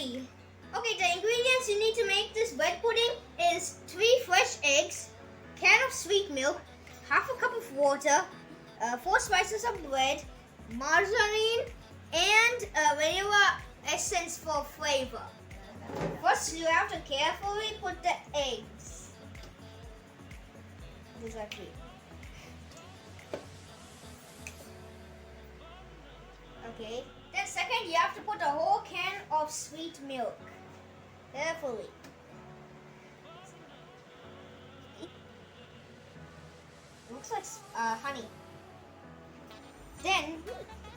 ready. Okay, the ingredients you need to make this bread pudding is 3 fresh eggs, can of sweet milk, half a cup of water, 4 slices of bread, margarine, and vanilla essence for flavor. First, you have to carefully put the eggs. Exactly. Okay. Then second, you have to put a whole can of sweet milk. Carefully. Looks like honey. Then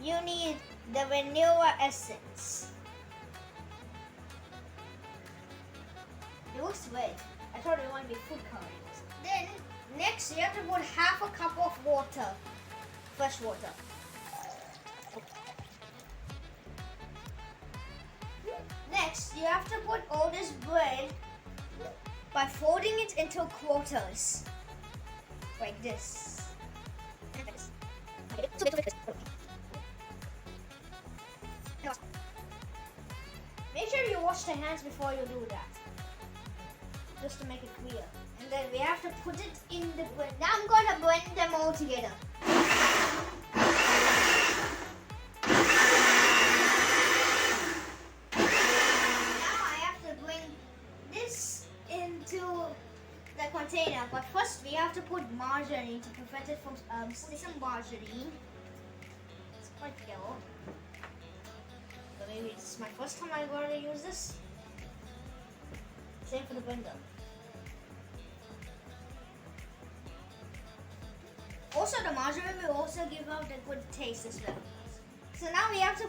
you need the vanilla essence. It looks red. I thought it might be food coloring. Then next you have to put half a cup of water, fresh water. Next, you have to put all this bread by folding it into quarters, like this. Make sure you wash the hands before you do that, just to make it clear. And then we have to put it in the bread. Now I'm going to blend them all together. Container, but first we have to put margarine to prevent it from some margarine. It's quite yellow. So maybe it's my first time I'm going to use this. Same for the blender. Also, the margarine will also give out a good taste as well. So now we have to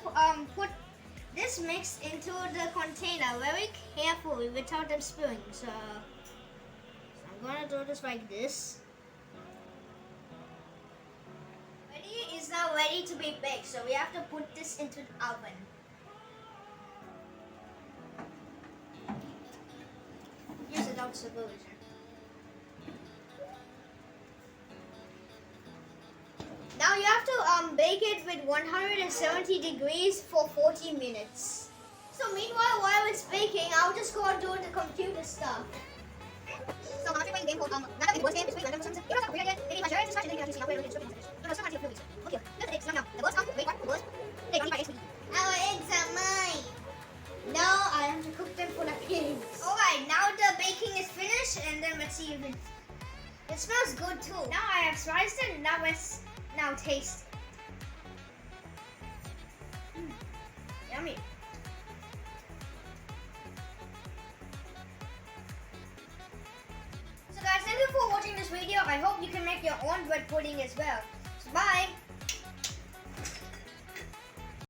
put this mix into the container very carefully without them spilling. So I'm gonna do this like this. Bready is now ready to be baked, so we have to put this into the oven. Use without supervision. Now you have to bake it with 170 degrees for 40 minutes. So meanwhile, while it's baking, I'll just go and do the computer stuff. So I'm playing a game called another board game. It's really random. You're not weird yet. Maybe my parents started to see how we're doing. No, so much of it. Okay, let's take some now. The boards come. Wait, what? The boards? They run by XP. Our eggs are mine. No, I have to cook them for the kids. Alright, now the baking is finished, and then let's see if it smells good too. Now I have sliced it. Now let's taste. Yummy. So guys, thank you for watching this video. I hope you can make your own bread pudding as well. So bye!